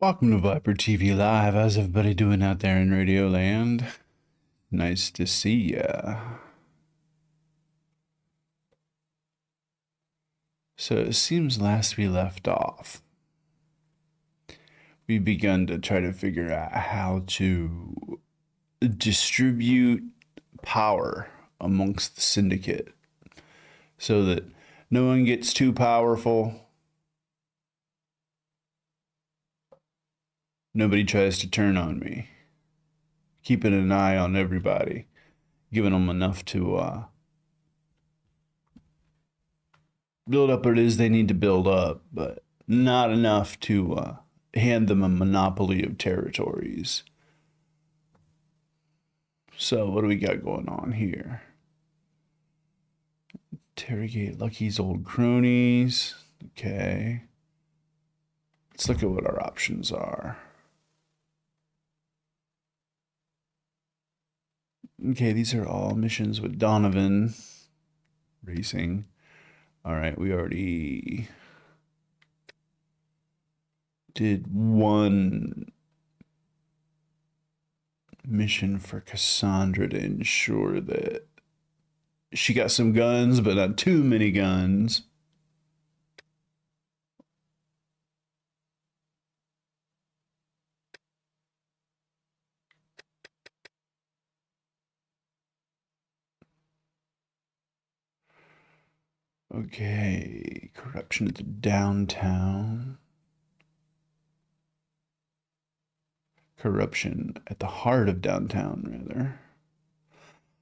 Welcome to ViperTV Live. How's everybody doing out there in Radio Land? Nice to see ya. So it seems last we left off, we've begun to try to figure out how to distribute power amongst the syndicate so that no one gets too powerful. Nobody tries to turn on me. Keeping an eye on everybody, giving them enough to build up what it is they need to build up, but not enough to hand them a monopoly of territories. So what do we got going on here? Interrogate Lucky's old cronies. Okay. Let's look at what our options are. Okay, these are all missions with Donovan racing. All right, we already did one mission for Cassandra to ensure that she got some guns, but not too many guns. Okay, corruption at the downtown. Corruption at the heart of downtown, rather.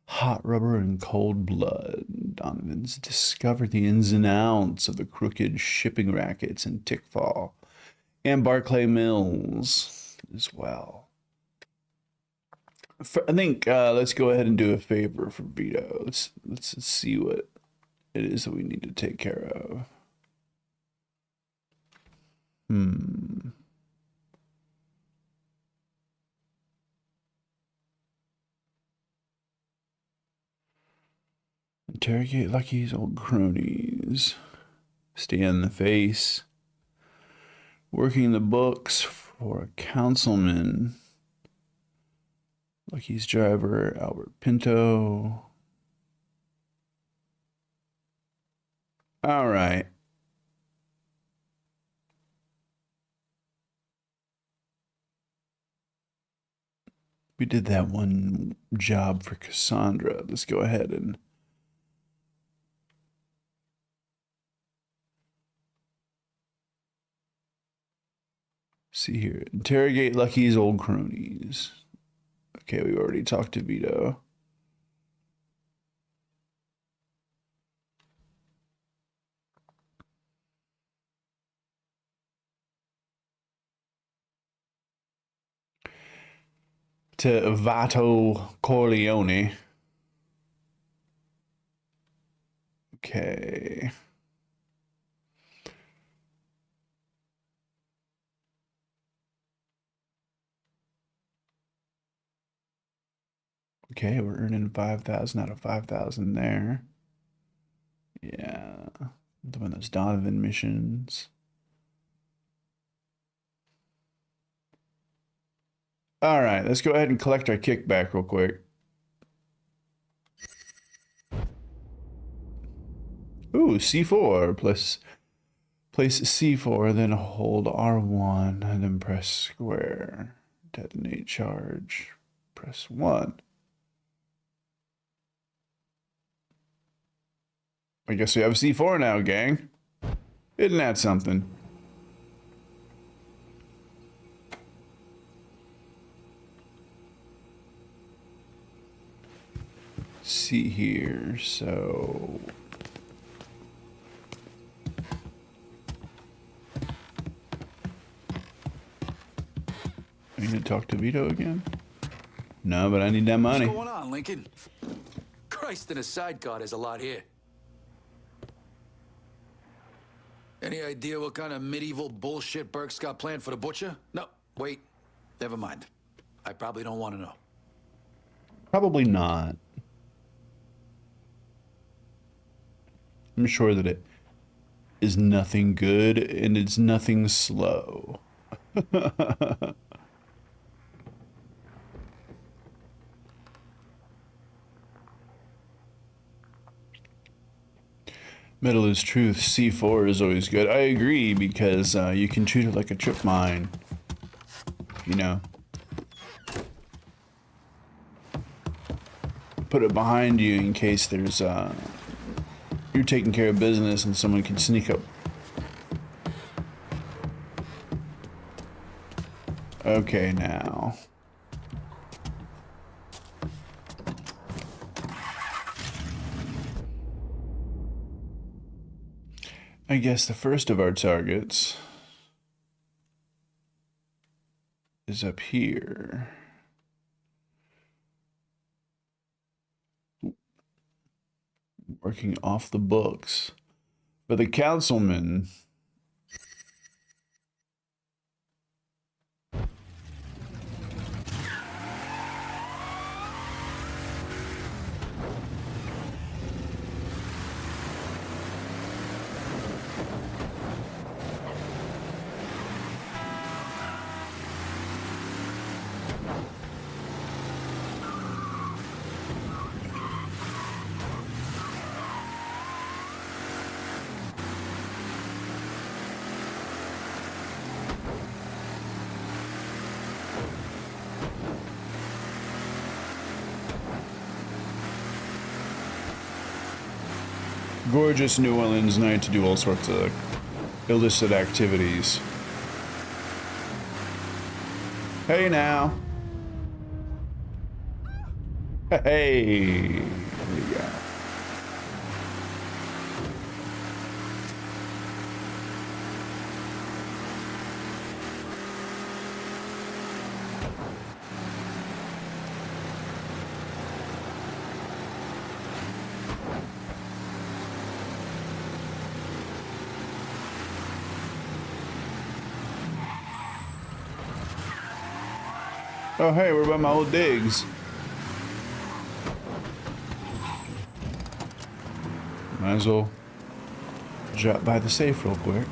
Hot rubber and cold blood. Donovan's discovered the ins and outs of the crooked shipping rackets in Tickfall and Barclay Mills as well. I think let's go ahead and do a favor for Vito. Let's see what it is that we need to take care of. Interrogate Lucky's old cronies. Stay in the face. Working the books for a councilman. Lucky's driver, Albert Pinto. All right. We did that one job for Cassandra. Let's go ahead and see here. Interrogate Lucky's old cronies. Okay, we already talked to Vito. To Vito Corleone. Okay. Okay, we're earning 5,000 out of 5,000 there. Yeah. Doing those Donovan missions. All right, let's go ahead and collect our kickback real quick. Ooh, C4 plus place C4, then hold R1 and then press square. Detonate charge. Press 1. I guess we have C4 now, gang. Isn't that something? Let's see here, so... I need to talk to Vito again? No, but I need that money. What's going on, Lincoln? Christ, in a sidecar, there's a lot here. Any idea what kind of medieval bullshit Burke's got planned for the butcher? No, wait. Never mind. I probably don't want to know. Probably not. I'm sure that it is nothing good and it's nothing slow. Metal is truth. C4 is always good. I agree, because you can treat it like a trip mine. You know? Put it behind you in case there's, you're taking care of business and someone can sneak up. Okay, now. I guess the first of our targets is up here. Working off the books. But the councilman... Gorgeous New Orleans night to do all sorts of illicit activities. Hey now. Hey. There you go. Oh hey, we're by my old digs. Might as well drop by the safe real quick.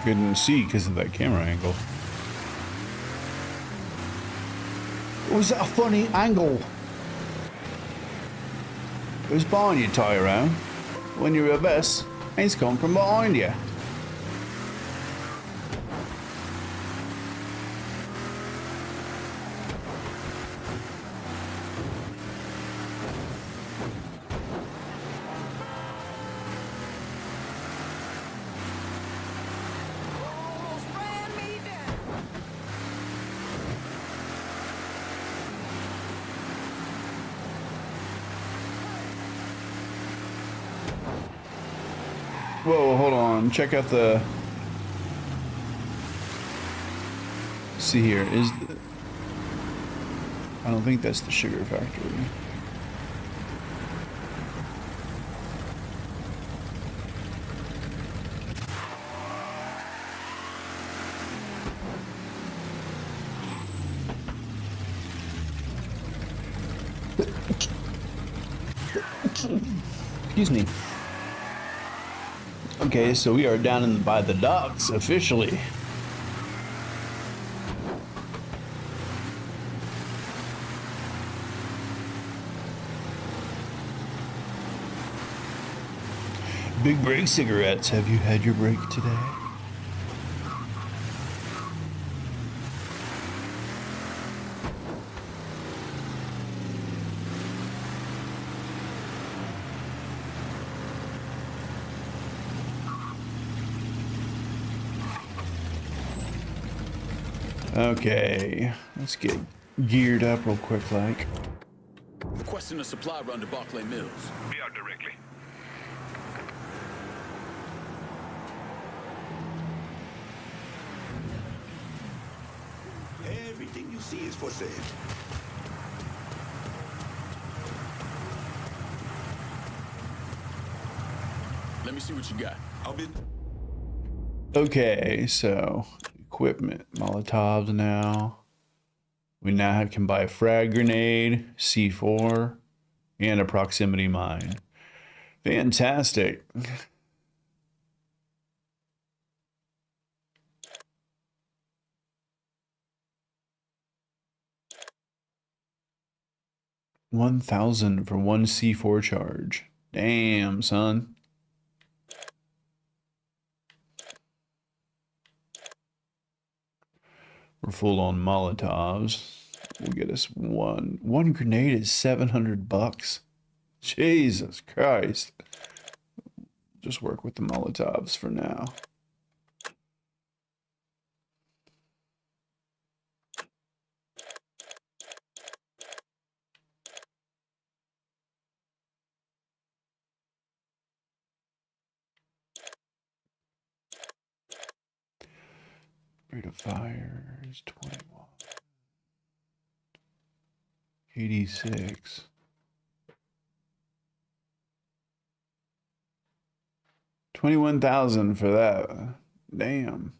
Couldn't see because of that camera angle. Was that a funny angle? It was behind you, Tyrone. When you reverse, he's come from behind you. Whoa, hold on. Check out the... See here, is... I don't think that's the sugar factory. Excuse me. Okay, so we are down by the docks officially. Big break cigarettes. Have you had your break today? Okay, let's get geared up real quick, like. Requesting a supply run to Barclay Mills. Be out directly. Everything you see is for sale. Let me see what you got. I'll be... Okay, so equipment, Molotovs now. We now can buy a frag grenade, C4, and a proximity mine. Fantastic. $1,000 for one C4 charge. Damn, son. We're full on Molotovs. We'll get us one. One grenade is $700. Jesus Christ. Just work with the Molotovs for now. Rate of fire is 21. 86. $21,000 for that. Damn.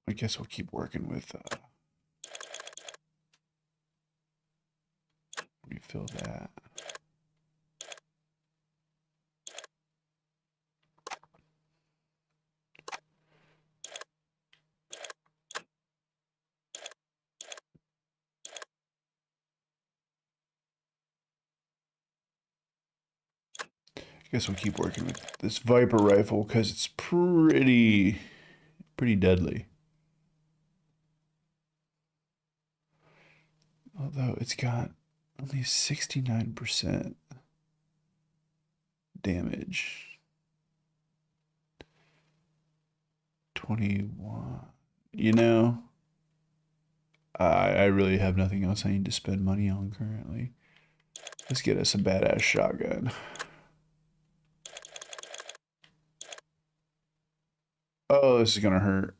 I guess we'll keep working with refill that. I guess we'll keep working with this Viper rifle because it's pretty deadly. Although it's got only 69% damage. 21. You know, I really have nothing else I need to spend money on currently. Let's get us a badass shotgun. Oh, this is gonna hurt.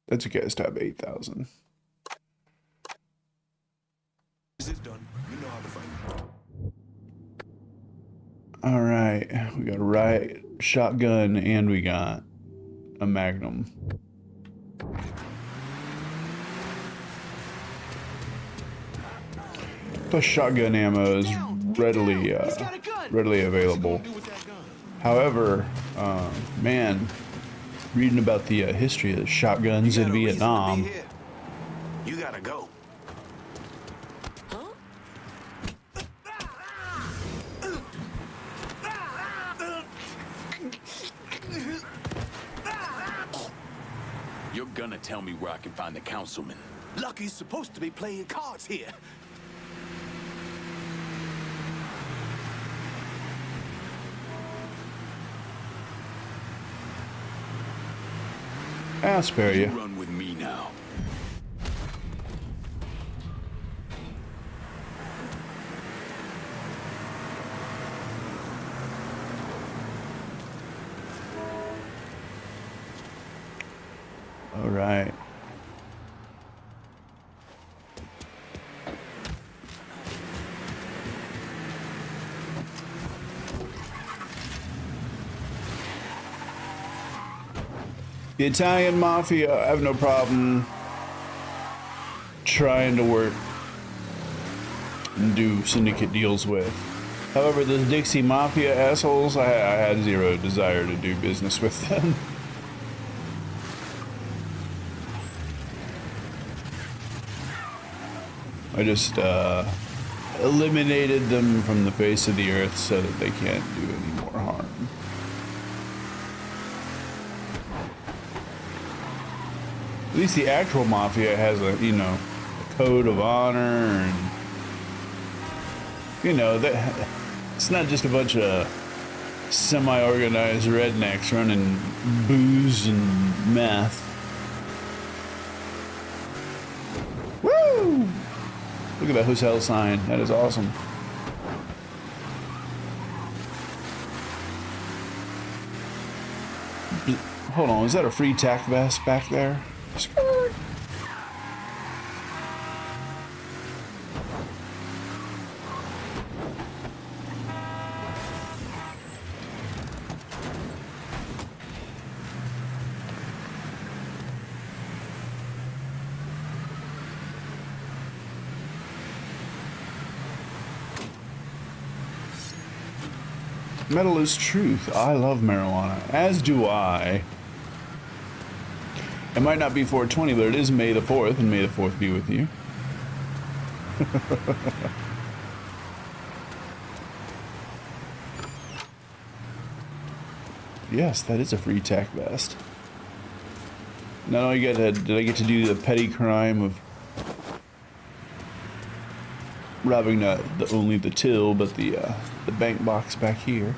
That's okay, let's have 8,000. This is done. You know how to fight. All right, we got a riot shotgun and we got a magnum. Plus shotgun ammo is readily available. However, man, reading about the history of shotguns in Vietnam. You gotta go. You're gonna tell me where I can find the councilman. Lucky's supposed to be playing cards here. I'll spare You you. run with me now. All right. The Italian Mafia, I have no problem trying to work and do syndicate deals with. However, the Dixie Mafia assholes, I had zero desire to do business with them. I just eliminated them from the face of the earth so that they can't do any more harm. At least the actual mafia has a, you know, a code of honor, and you know that it's not just a bunch of semi-organized rednecks running booze and meth. Woo! Look at that hotel sign. That is awesome. Hold on, is that a free tack vest back there? Skirt. Metal is truth. I love marijuana, as do I. It might not be 420, but it is May the 4th, and May the 4th be with you. Yes, that is a free tack vest. Not only did I get to do the petty crime of robbing not only the till, but the bank box back here.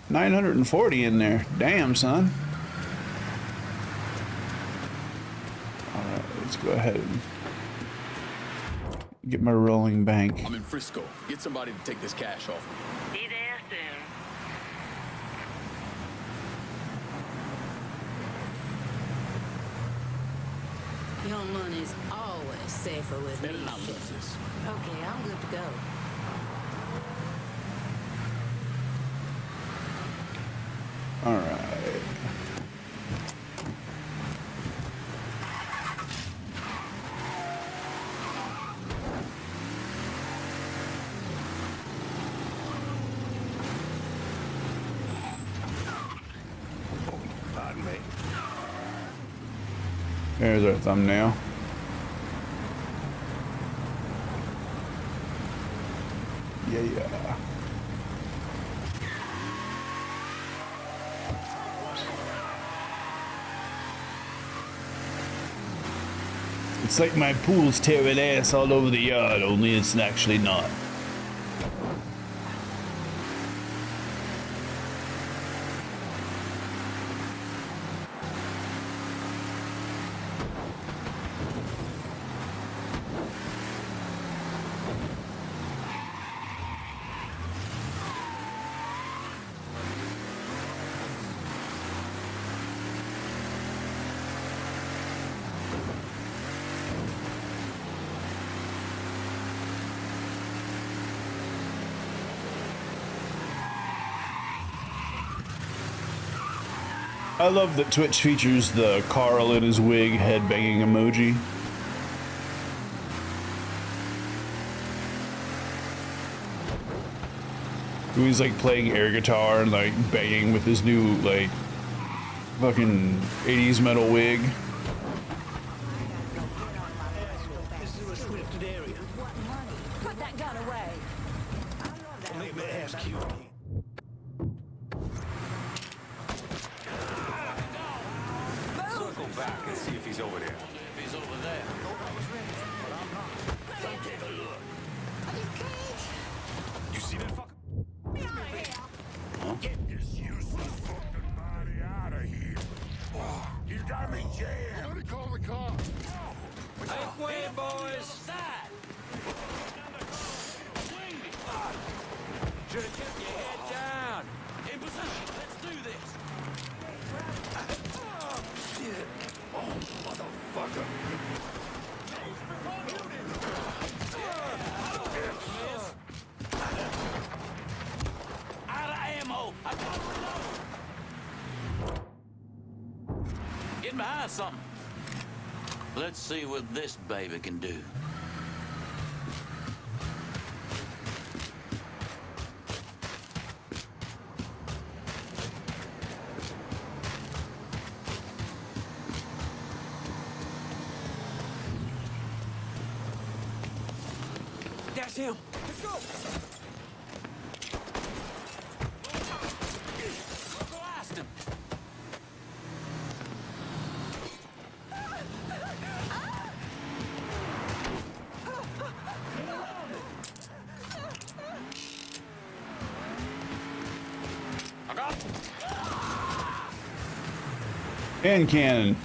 $940 in there. Damn, son. Alright, let's go ahead and get my rolling bank. I'm in Frisco. Get somebody to take this cash off me. Be there soon. Your money's always safer with me. Better not lose this. Okay, I'm good to go. Alright. Pardon me. There's our thumbnail. Yeah. It's like my pool's tearing ass all over the yard, only it's actually not. I love that Twitch features the Carl in his wig headbanging emoji. He's like playing air guitar and like banging with his new like fucking 80s metal wig. This is a restricted area. Put that gun away. Let me ask you. Circle back and see if he's over there. If he's over there. Take a look. You see that fucker? Get this useless fucking body out of here. Oh, you got me jammed. Somebody call the cops. Make way, boys. Should have kept your head down. In position. Let's do this. Shit. Oh, motherfucker. Out of ammo. I got reload. Getting behind something. Let's see what this baby can do. That's him. Let's go. Blast him. I got him. And cannon.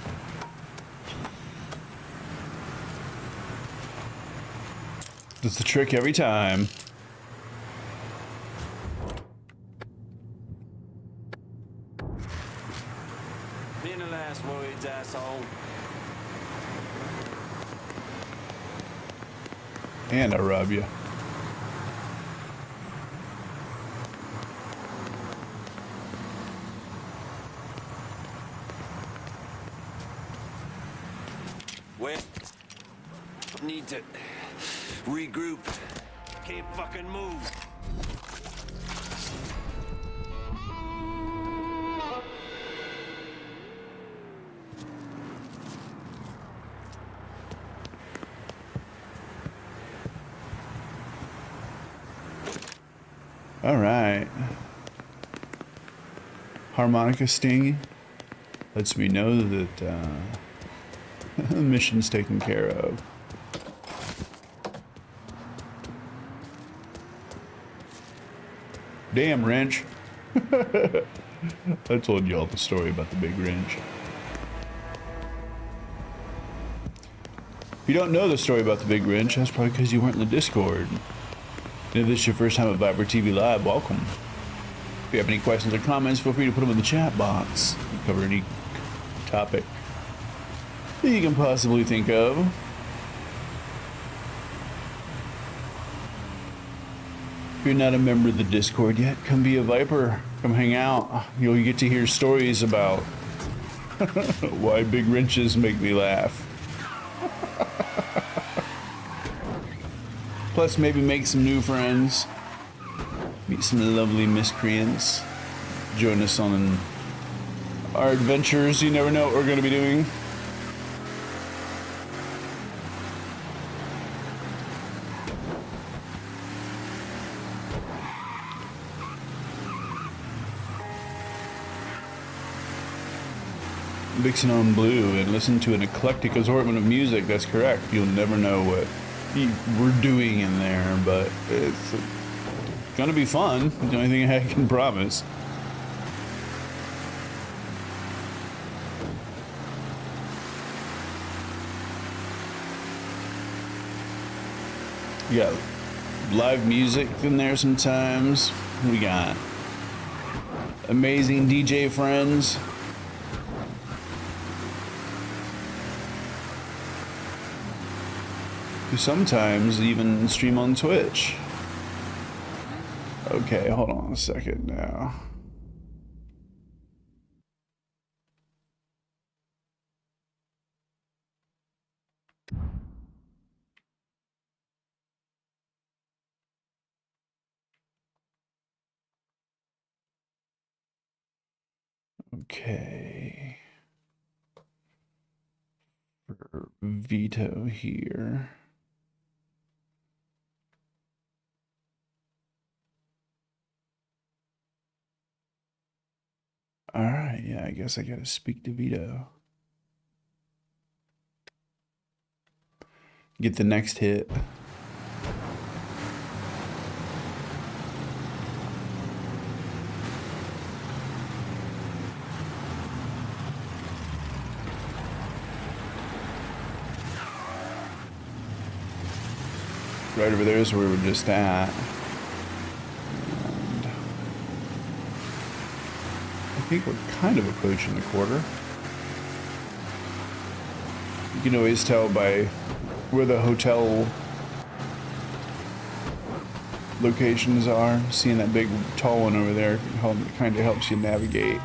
That's the trick every time. Been the last words, asshole. And I rob you. Well, need to regroup. Can't fucking move. All right. Harmonica sting lets me know that the mission's taken care of. Damn wrench. I told y'all the story about the big wrench. If you don't know the story about the big wrench, that's probably because you weren't in the Discord. And if this is your first time at ViperTV Live, welcome. If you have any questions or comments, feel free to put them in the chat box. We cover any topic that you can possibly think of. If you're not a member of the Discord yet, come be a Viper. Come hang out. You'll get to hear stories about why big wrenches make me laugh. Plus, maybe make some new friends. Meet some lovely miscreants. Join us on our adventures. You never know what we're going to be doing. Mixing on blue and listen to an eclectic assortment of music. That's correct. You'll never know what we're doing in there, but it's gonna be fun. The only thing I can promise. We got live music in there sometimes. We got amazing DJ friends. Who sometimes even stream on Twitch. Okay, hold on a second now. Okay. For Vito here. Alright, yeah, I guess I gotta speak to Vito. Get the next hit. Right over there is where we were just at. And I think we're kind of approaching the quarter. You can always tell by where the hotel locations are. Seeing that big tall one over there kind of helps you navigate.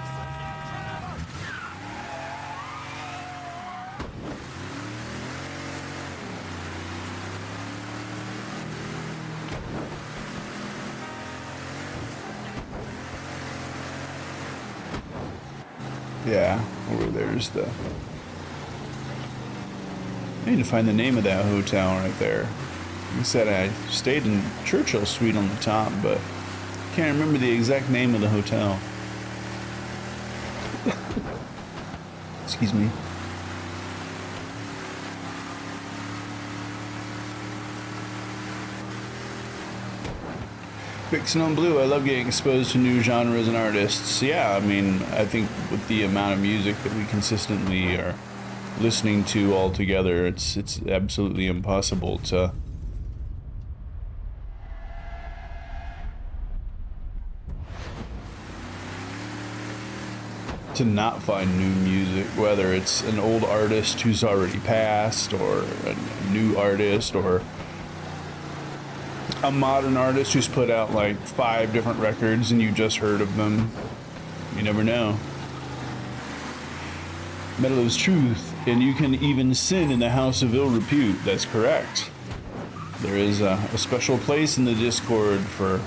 Yeah, over there's the... I need to find the name of that hotel right there. Like I said, I stayed in Churchill Suite on the top, but can't remember the exact name of the hotel. Excuse me. Vixen on Blue, I love getting exposed to new genres and artists. Yeah, I mean, I think with the amount of music that we consistently are listening to all together, it's absolutely impossible to not find new music, whether it's an old artist who's already passed, or a new artist, or a modern artist who's put out like 5 different records and you just heard of them. You never know. Metal is truth, and you can even sin in the house of ill repute. That's correct. There is a special place in the Discord for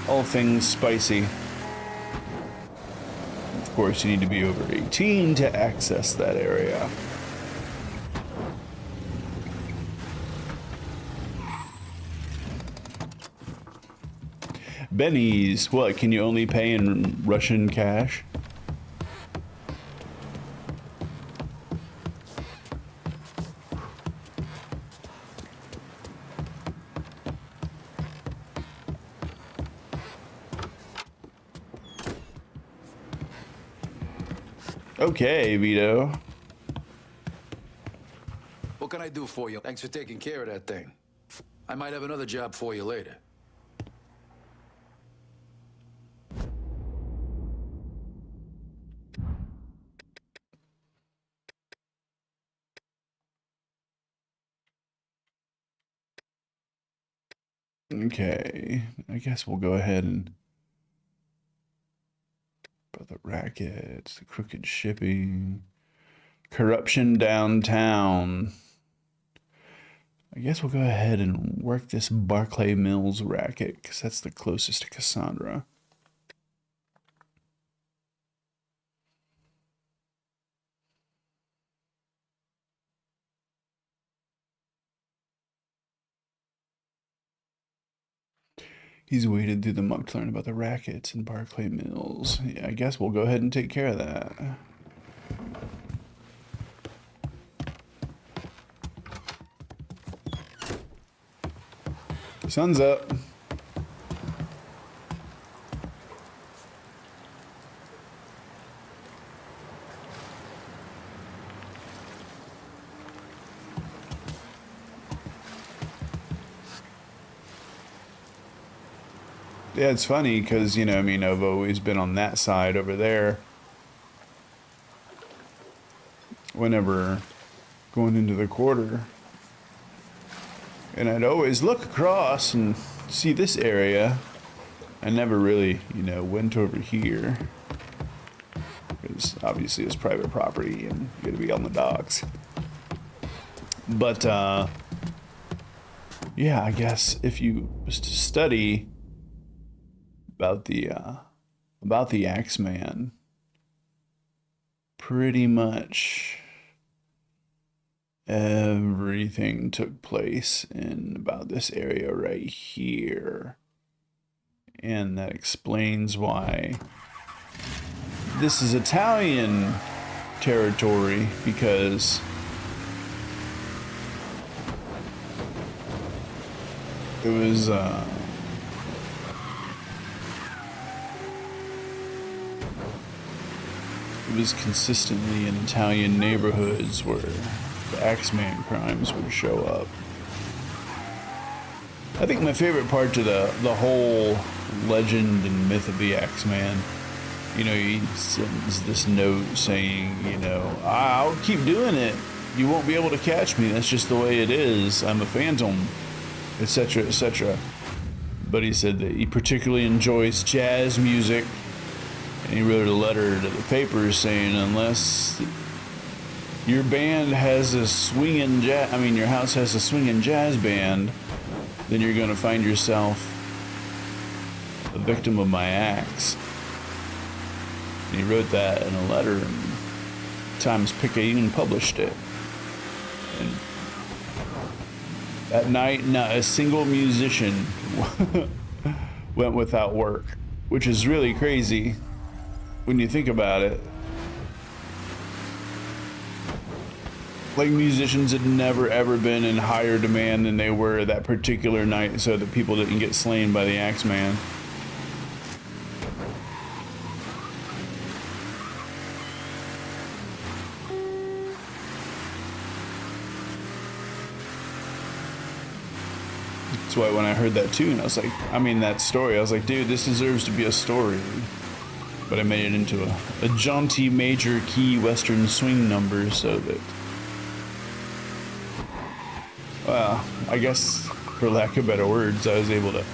all things spicy. Of course, you need to be over 18 to access that area. Benny's, what, can you only pay in Russian cash? Okay, Vito. What can I do for you? Thanks for taking care of that thing. I might have another job for you later. Okay, I guess we'll go ahead and... About the rackets, the crooked shipping, corruption downtown. I guess we'll go ahead and work this Barclay Mills racket, because that's the closest to Cassandra. He's waded through the muck to learn about the rackets in Barclay Mills. Yeah, I guess we'll go ahead and take care of that. Sun's up. Yeah, it's funny because, you know, I mean, I've always been on that side over there. Whenever going into the quarter. And I'd always look across and see this area. I never really, you know, went over here. Because obviously it's private property and you gotta be on the docks. But, yeah, I guess if you was to study about the Axeman, pretty much everything took place in about this area right here, and that explains why this is Italian territory, because it was consistently in Italian neighborhoods where the Axeman crimes would show up. I think my favorite part to the whole legend and myth of the Axeman, you know, he sends this note saying, you know, I'll keep doing it. You won't be able to catch me. That's just the way it is. I'm a phantom, etc., etc. But he said that he particularly enjoys jazz music. And he wrote a letter to the papers saying, unless your band has a swinging jazz, I mean, your house has a swinging jazz band, then you're going to find yourself a victim of my axe. And he wrote that in a letter, and Times Picayune published it. And That night, not a single musician went without work, which is really crazy when you think about it. Like, musicians had never ever been in higher demand than they were that particular night, so that people didn't get slain by the Axeman. That's why when I heard that tune, I was like, I mean, that story, I was like, dude, this deserves to be a story. But I made it into a jaunty major key western swing number so that, well, I guess for lack of better words, I was able to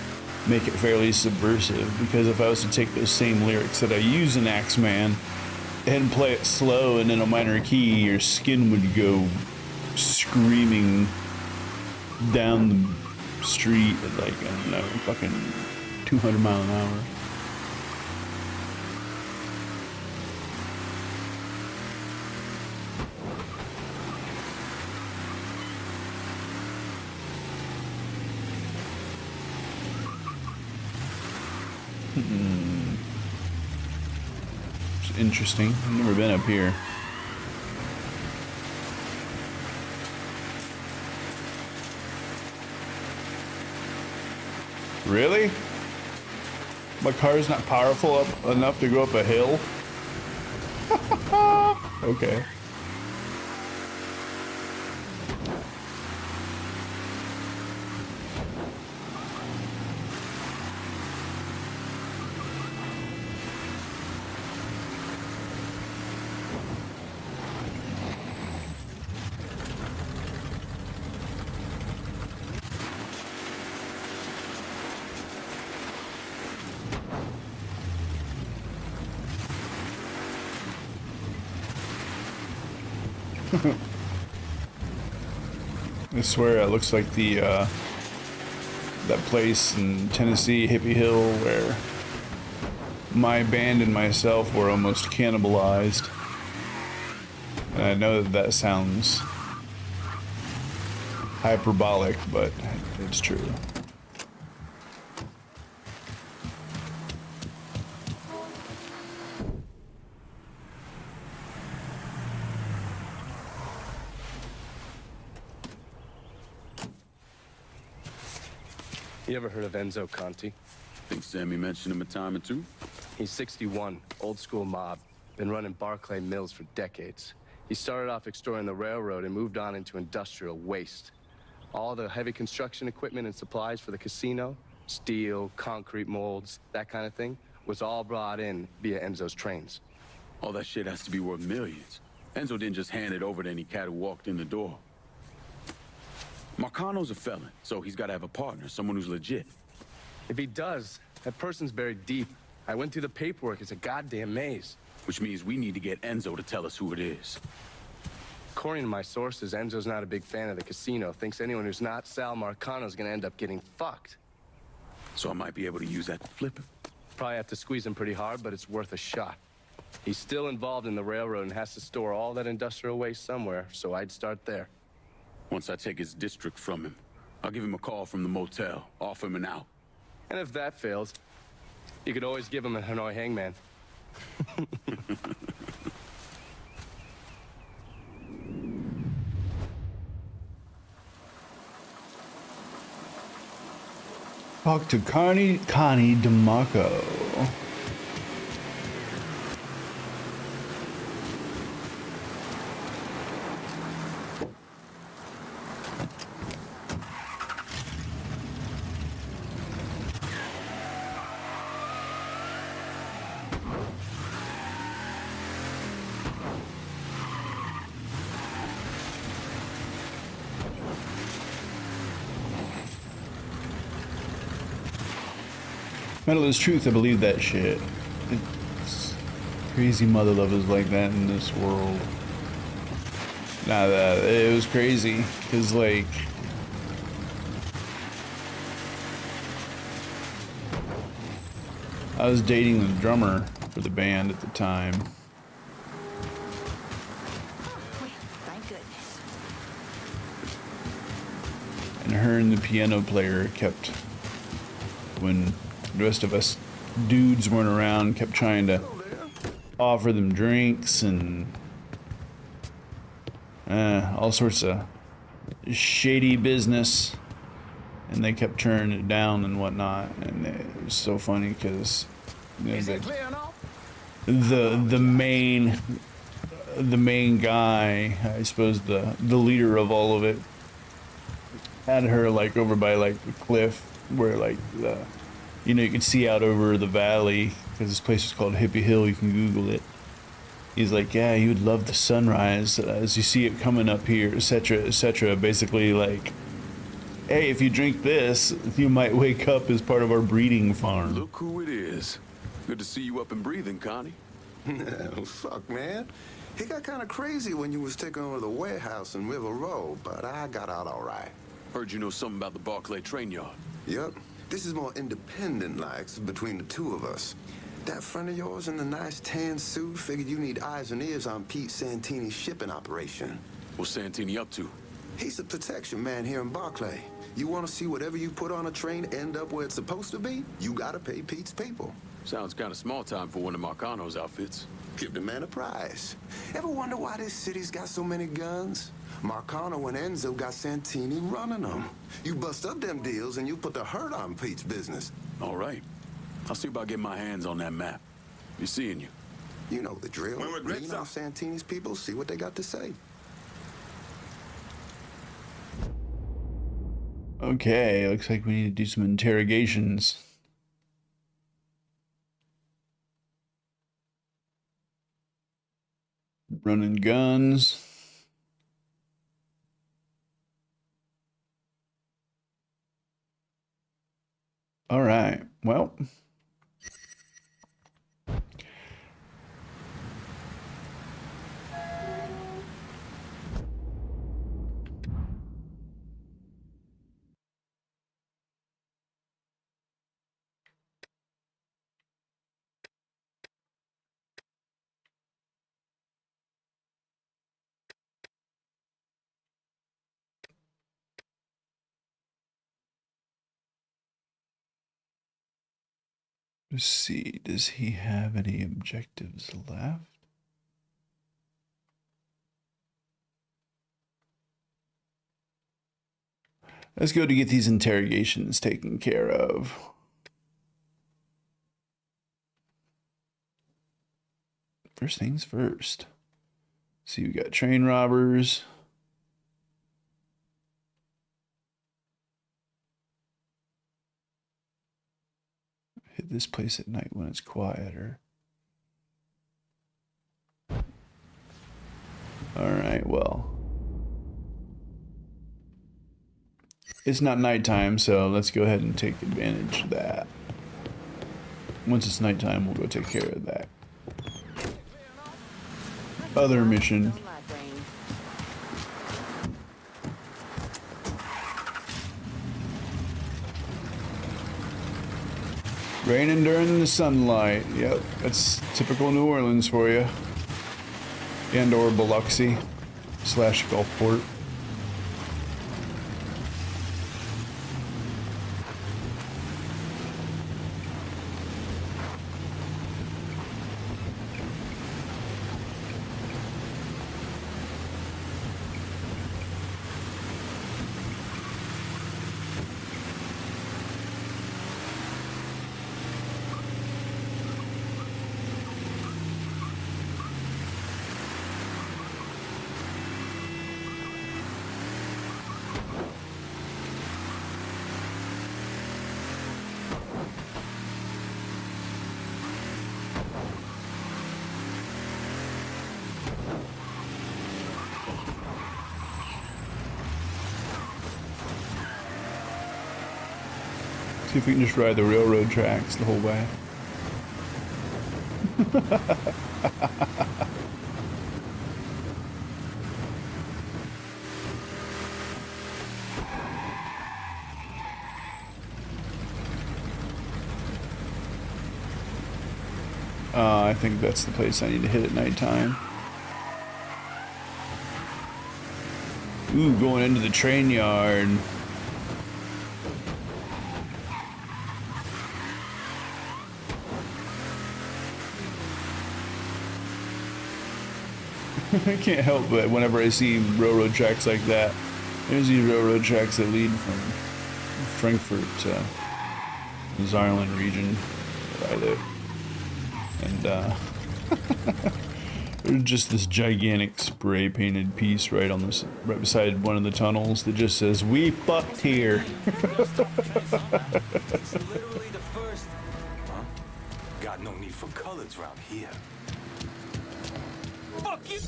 make it fairly subversive, because if I was to take those same lyrics that I use in Axeman and play it slow and in a minor key, your skin would go screaming down the street at like, I don't know, fucking 200 miles an hour. It's interesting. I've never been up here. Really? My car's not powerful enough to go up a hill? Okay. I swear it looks like the that place in Tennessee, Hippie Hill, where my band and myself were almost cannibalized. And I know that that sounds hyperbolic, but it's true. You ever heard of Enzo Conti? Think Sammy mentioned him a time or two? He's 61, old school mob. Been running Barclay Mills for decades. He started off extorting the railroad and moved on into industrial waste. All the heavy construction equipment and supplies for the casino, steel, concrete molds, that kind of thing, was all brought in via Enzo's trains. All that shit has to be worth millions. Enzo didn't just hand it over to any cat who walked in the door. Marcano's a felon, so he's got to have a partner, someone who's legit. If he does, that person's buried deep. I went through the paperwork. It's a goddamn maze. Which means we need to get Enzo to tell us who it is. According to my sources, Enzo's not a big fan of the casino. Thinks anyone who's not Sal Marcano's gonna end up getting fucked. So I might be able to use that to flip him. Probably have to squeeze him pretty hard, but it's worth a shot. He's still involved in the railroad and has to store all that industrial waste somewhere, so I'd start there. Once I take his district from him, I'll give him a call from the motel, offer him an out. And if that fails, you could always give him a Hanoi hangman. Talk to Connie DeMarco. Metal is truth, I believe that shit. It's crazy mother lovers like that in this world. Nah, that it was crazy, cause like I was dating the drummer for the band at the time. Thank goodness. And her and the piano player kept, when the rest of us dudes weren't around, kept trying to offer them drinks and all sorts of shady business, and they kept turning it down and whatnot. And it was so funny because the main guy, I suppose the leader of all of it, had her like over by like the cliff where like the, you know, you can see out over the valley, because this place is called Hippie Hill. You can Google it. He's like, yeah, you would love the sunrise as you see it coming up here, etc., etc. Basically, like, hey, if you drink this, you might wake up as part of our breeding farm. Look who it is. Good to see you up and breathing, Connie. Fuck, man. He got kind of crazy when you was taking over the warehouse in River Road, but I got out all right. Heard you know something about the Barclay train yard. Yep. This is more independent-like between the two of us. That friend of yours in the nice tan suit figured you need eyes and ears on Pete Santini's shipping operation. What's Santini up to? He's the protection man here in Barclay. You want to see whatever you put on a train end up where it's supposed to be? You gotta pay Pete's people. Sounds kind of small time for one of Marcano's outfits. Give the man a prize. Ever wonder why this city's got so many guns? Marcano and Enzo got Santini running them. You bust up them deals and you put the hurt on Pete's business. All right. I'll see about getting my hands on that map. Be seeing you. You know the drill. Lean off Santini's people, see what they got to say. Okay, looks like we need to do some interrogations. Running guns. All right, well. Let's see, does he have any objectives left? Let's go to get these interrogations taken care of. First things first. See, we got train robbers. Hit this place at night when it's quieter. All right, well. It's not nighttime, so let's go ahead and take advantage of that. Once it's nighttime, we'll go take care of that. Other mission. Raining during the sunlight. Yep, that's typical New Orleans for you. And or Biloxi / Gulfport. See if we can just ride the railroad tracks the whole way. I think that's the place I need to hit at nighttime. Ooh, going into the train yard. I can't help but whenever I see railroad tracks like that, there's these railroad tracks that lead from Frankfurt to the Saarland region where I live. And there's just this gigantic spray painted piece right on this, right beside one of the tunnels that just says, "We fucked here." It's literally the first. Huh? Got no need for colors around here. Fuck you!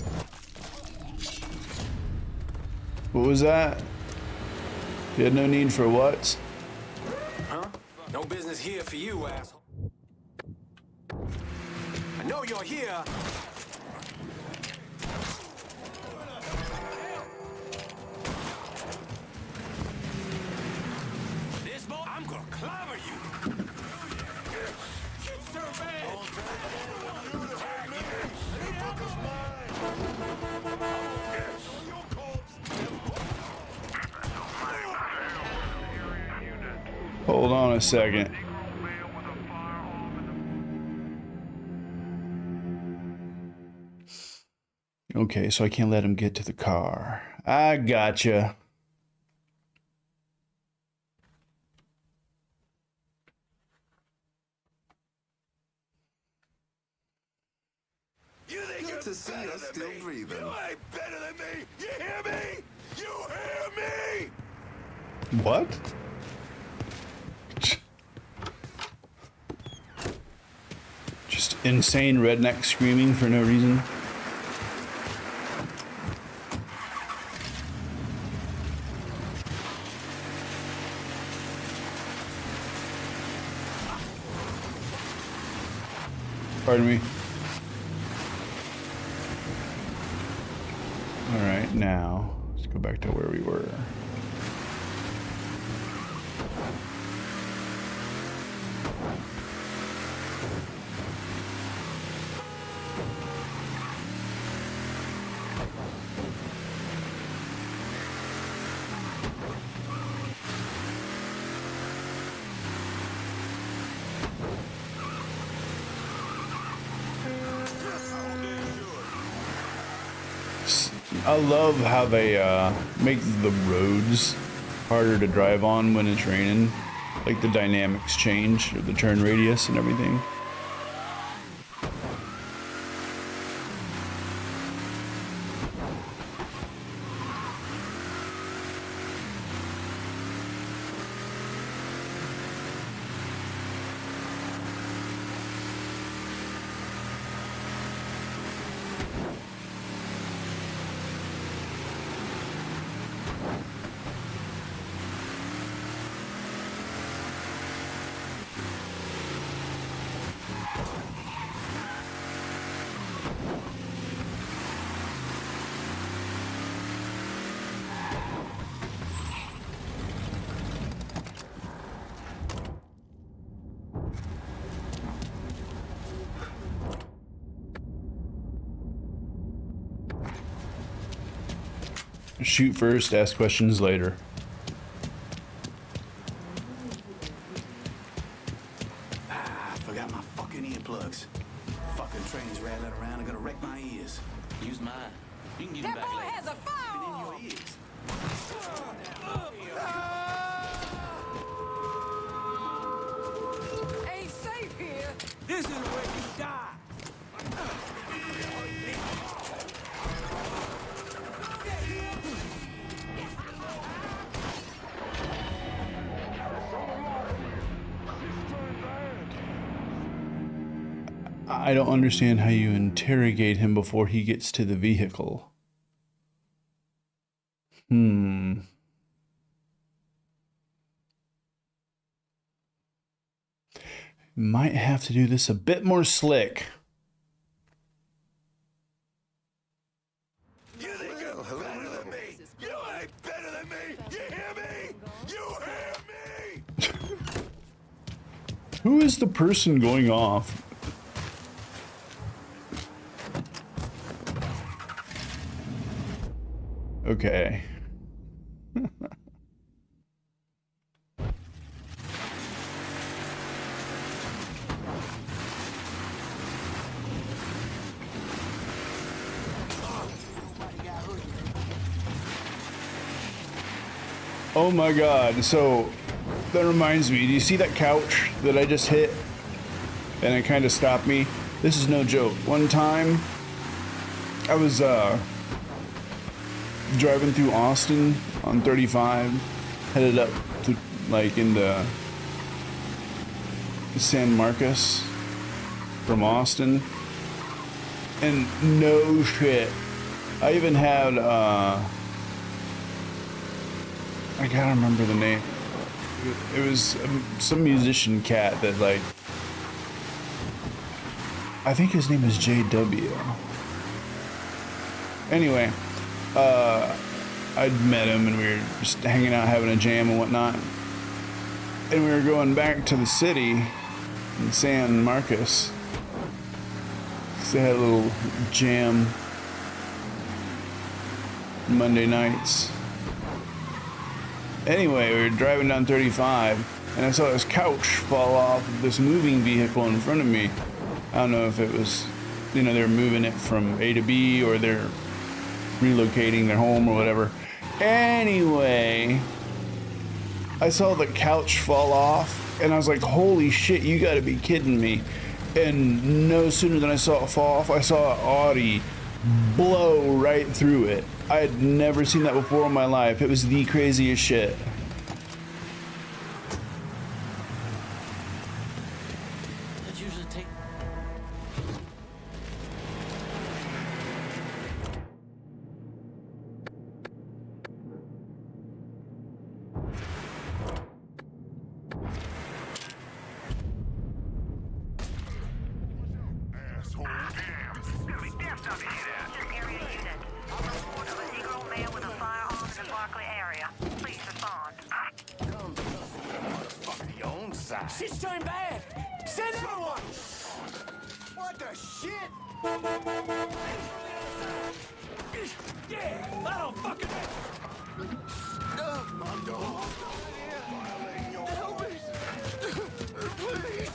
What was that? You had no need for what? Huh? No business here for you, asshole. I know you're here. This boy, I'm gonna clobber you. Shit, sir, man. Hold on a second. Okay, so I can't let him get to the car. I gotcha. You think good to see us still breathing. You ain't better than me. You hear me? You hear me? What? Just insane redneck screaming for no reason. Pardon me. All right, now let's go back to where we were. I love how they make the roads harder to drive on when it's raining. Like the dynamics change, or the turn radius and everything. Shoot first, ask questions later. I forgot my fucking earplugs. Fucking trains rattling around are gonna wreck my ears. Use mine. You can give them That back boy later. has a In your phone! ears. Ain't safe here! This is where you die. I don't understand how you interrogate him before he gets to the vehicle. Might have to do this a bit more slick. You think you're better than me? You ain't better than me. You hear me? You hear me? Who is the person going off? Okay. Oh my god, so that reminds me, do you see that couch that I just hit? And it kind of stopped me? This is no joke. One time, I was driving through Austin on 35, headed up to like into San Marcos from Austin, and no shit, I even had I gotta remember the name. It was some musician cat that, like, I think his name is JW. Anyway, I'd met him and we were just hanging out, having a jam and whatnot. And we were going back to the city in San Marcos. So they had a little jam Monday nights. Anyway, we were driving down 35 and I saw this couch fall off of this moving vehicle in front of me. I don't know if it was, you know, they're moving it from A to B or they're relocating their home or whatever. Anyway, I saw the couch fall off and I was like, holy shit, you gotta be kidding me. And no sooner than I saw it fall off, I saw an Audi blow right through it. I had never seen that before in my life. It was the craziest shit. That usually take. Asshole. Shit's turning bad! Send everyone! What the shit? Yeah, I don't fucking... Help me! Please!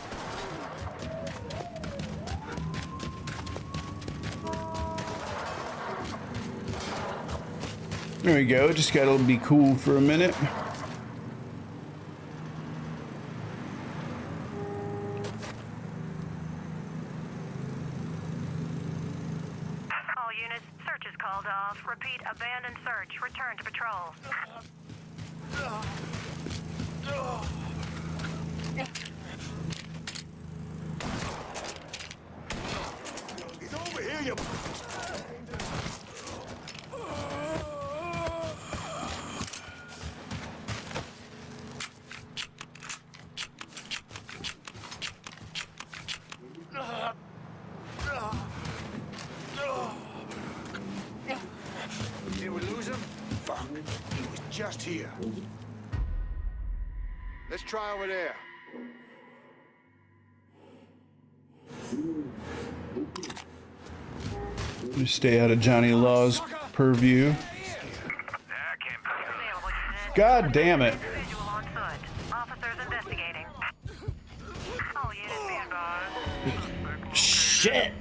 There we go, just gotta be cool for a minute. All units, search is called off. Repeat, abandoned search. Return to patrol. He's over here, you... Did we lose him? Fuck. He was just here. Let's try over there. Just stay out of Johnny Law's purview. God damn it. Visual on foot. Officers investigating. All units be advised. Shit.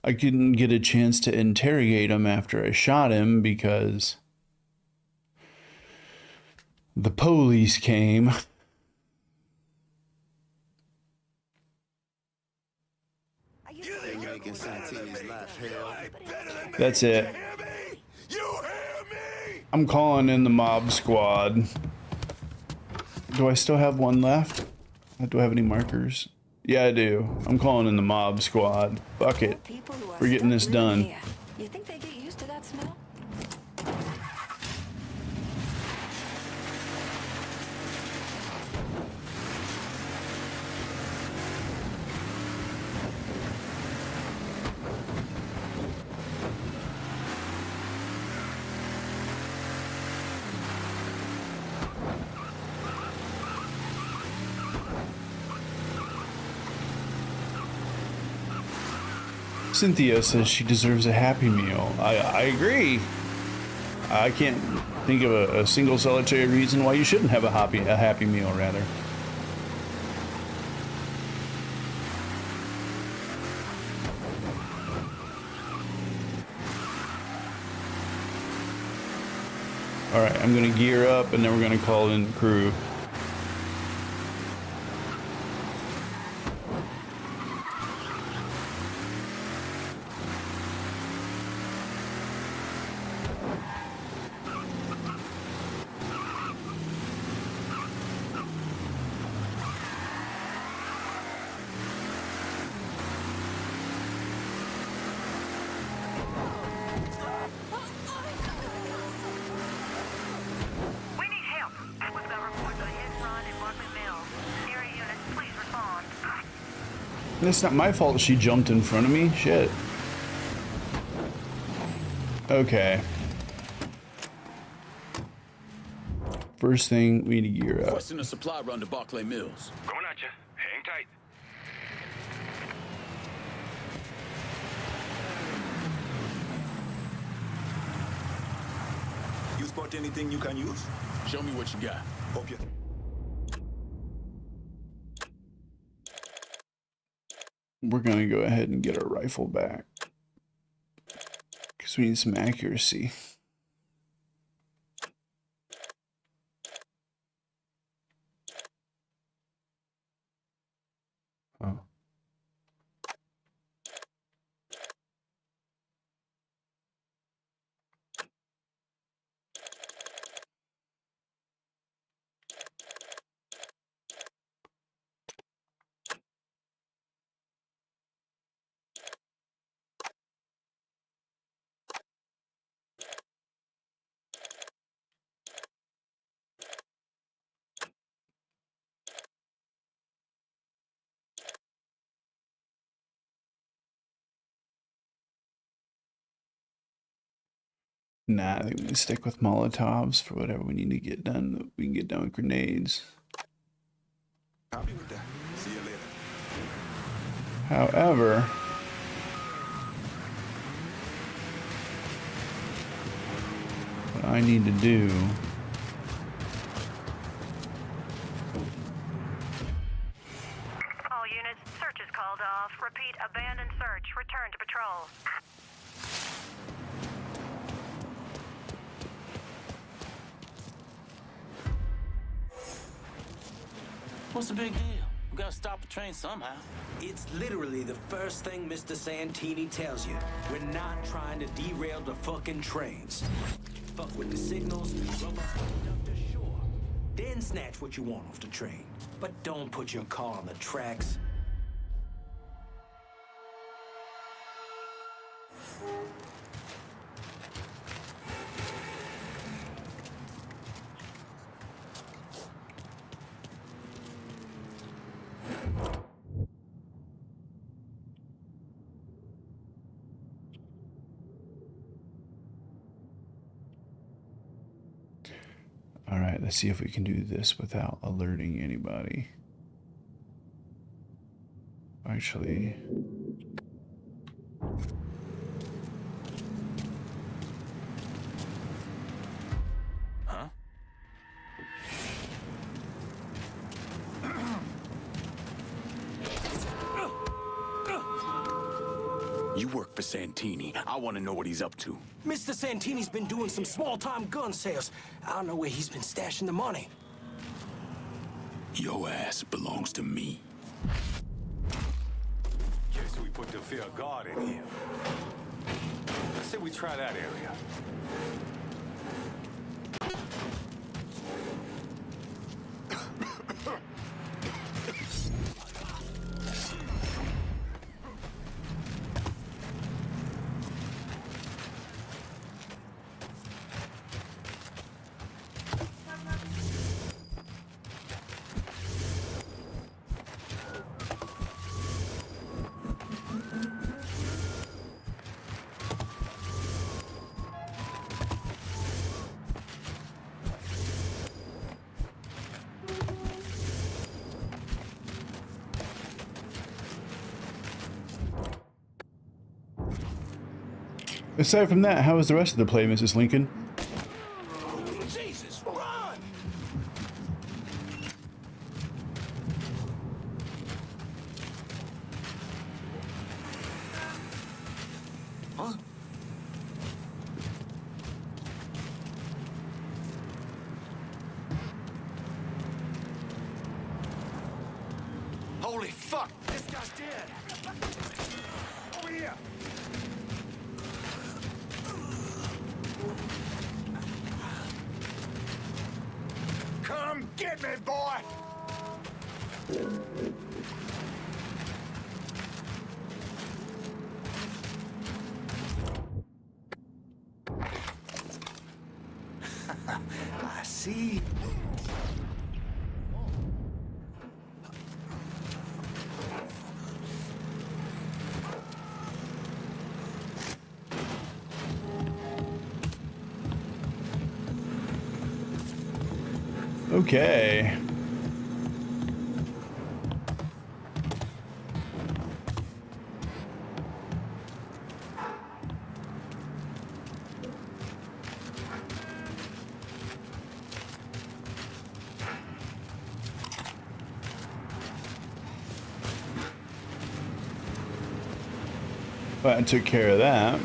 I couldn't get a chance to interrogate him after I shot him because the police came. That's it. I'm calling in the mob squad. Do I still have one left? Do I have any markers? Yeah, I do. I'm calling in the mob squad. Fuck it. We're getting this done. You think they get used to that smell? Cynthia says she deserves a Happy Meal. I agree. I can't think of a single solitary reason why you shouldn't have a Happy Meal, rather. All right, I'm gonna gear up and then we're gonna call in the crew. We need help. We've got reports of a hit and run in Barkley Mills. Area units, please respond. It's not my fault she jumped in front of me. Shit. Okay. First thing, we need to gear up. Requesting a supply run to Barclay Mills. Going at you. Hang tight. You spot anything you can use? Show me what you got. Hope you. We're gonna go ahead and get our rifle back because we need some accuracy. Oh. Nah, I think we can stick with Molotovs for whatever we need to get done. We can get done with grenades. Happy with that. See you later. However, what I need to do All units, search is called off. Repeat, abandoned search. Return to patrol. What's the big deal? We gotta stop the train somehow. It's literally the first thing Mr. Santini tells you. We're not trying to derail the fucking trains. Fuck with the signals, rub up the conductor, sure. Then snatch what you want off the train. But don't put your car on the tracks. all right, let's see if we can do this without alerting anybody. Actually, Huh? You work for Santini. I want to know what he's up to. Mr. Santini's been doing some small-time gun sales. I don't know where he's been stashing the money. Your ass belongs to me. Guess we put the fear of God in here. Let's say we try that area. aside from that, how was the rest of the play, Mrs. Lincoln? Jesus, run! Huh? Holy fuck! This guy's dead! Over here! Come get me, boy! I see. Okay. But I took care of that.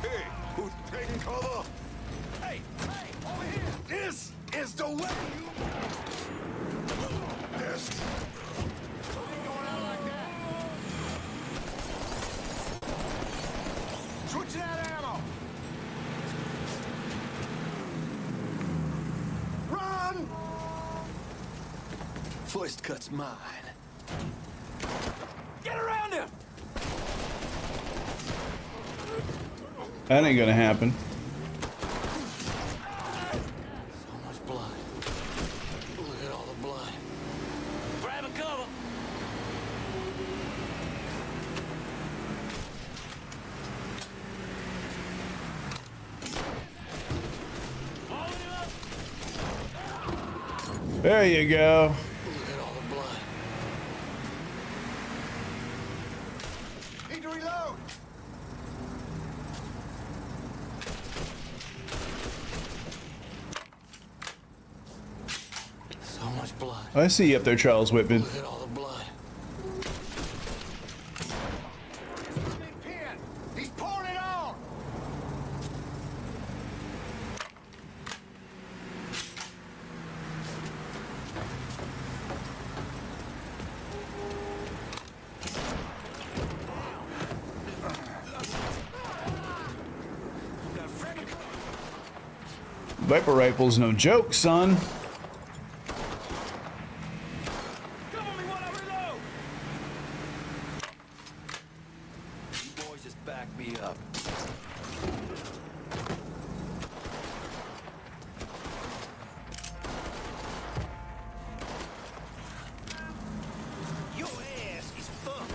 Hey, who's taking cover? Hey, over here! This is the way you... This... Ain't going out like that. Switch that ammo! Run! First cut's mine. Get around him! That ain't gonna happen. So much blood. Look at all the blood. Grab a cover. Hold him up. There you go. Look at all the blood. Need to reload! So much blood. I see you up there, Charles Whitman. Look at all the blood. Big pin! He's pouring it on! Viper rifle's no joke, son. Cover me while I reload! You boys just back me up. Your ass is fucked.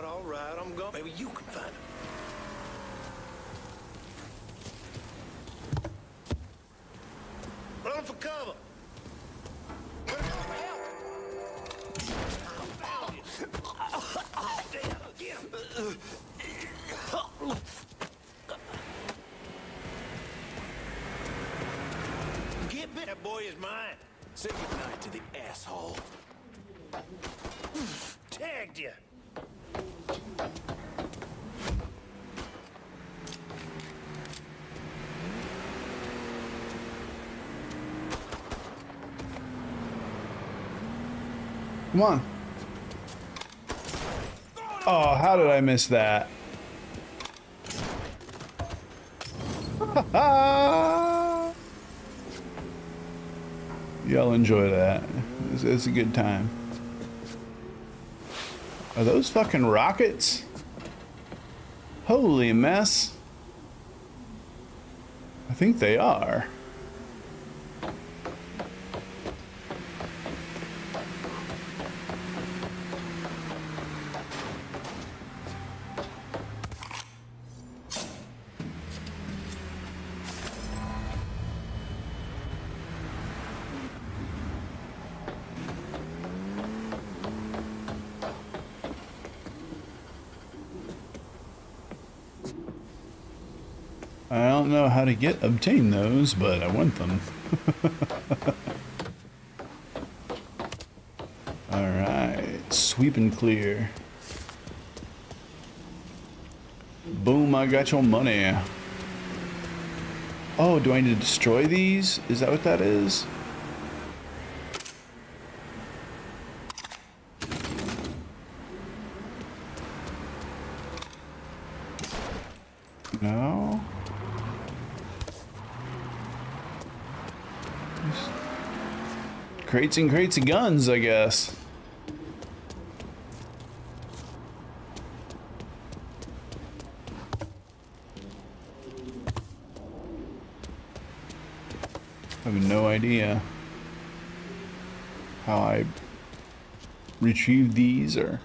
All right, I'm going. Maybe you can find him. Run for cover. Get bit. That boy is mine. Say goodnight to the asshole. Tagged you. Come on. Oh, how did I miss that? Y'all enjoy that. It's a good time. Are those fucking rockets? Holy mess. I think they are. I don't know how to obtain those, but I want them. Alright, sweep and clear. Boom, I got your money. Oh, do I need to destroy these? Is that what that is? No? Crates and crates of guns, I guess. I have no idea how I retrieve these, or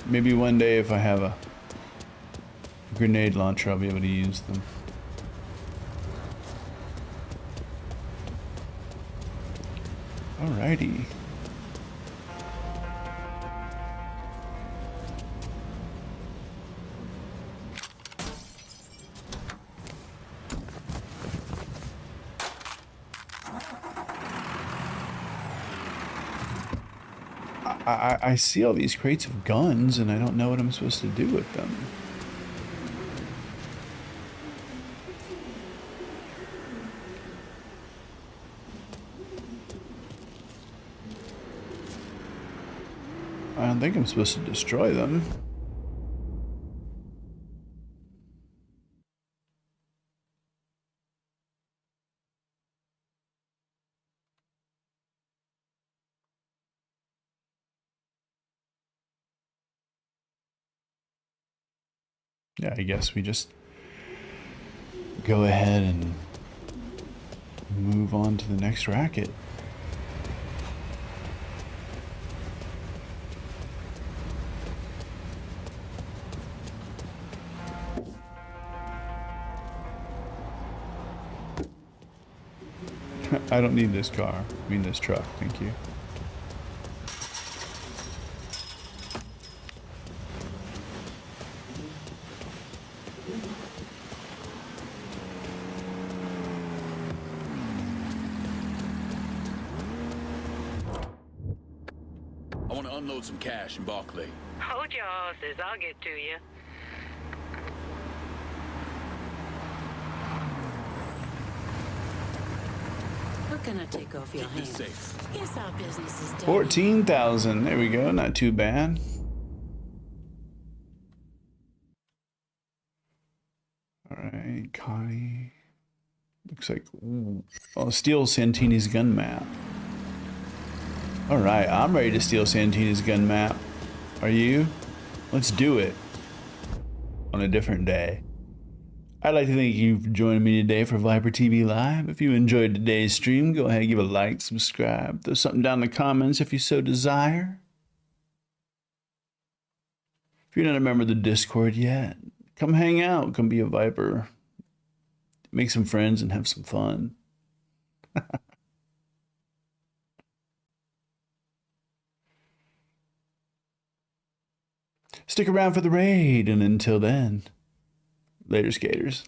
maybe one day if I have a grenade launcher I'll be able to use them. Alrighty. I see all these crates of guns and I don't know what I'm supposed to do with them. I don't think I'm supposed to destroy them. Yeah, I guess we just go ahead and move on to the next racket. I don't need this car. I mean this truck, thank you. I want to unload some cash in Barclay. Hold your horses, I'll get to you. What can I take off your Keep this hands? safe. Guess our business is done. 14,000, there we go, not too bad. Alright, Connie. Looks like, ooh. Oh, steal Santini's gun map. Alright, I'm ready to steal Santini's gun map. Are you? Let's do it. On a different day. I'd like to thank you for joining me today for ViperTV Live. If you enjoyed today's stream, go ahead and give a like, subscribe, throw something down in the comments if you so desire. If you're not a member of the Discord yet, come hang out, come be a Viper. Make some friends and have some fun. Stick around for the raid, and until then, later skaters.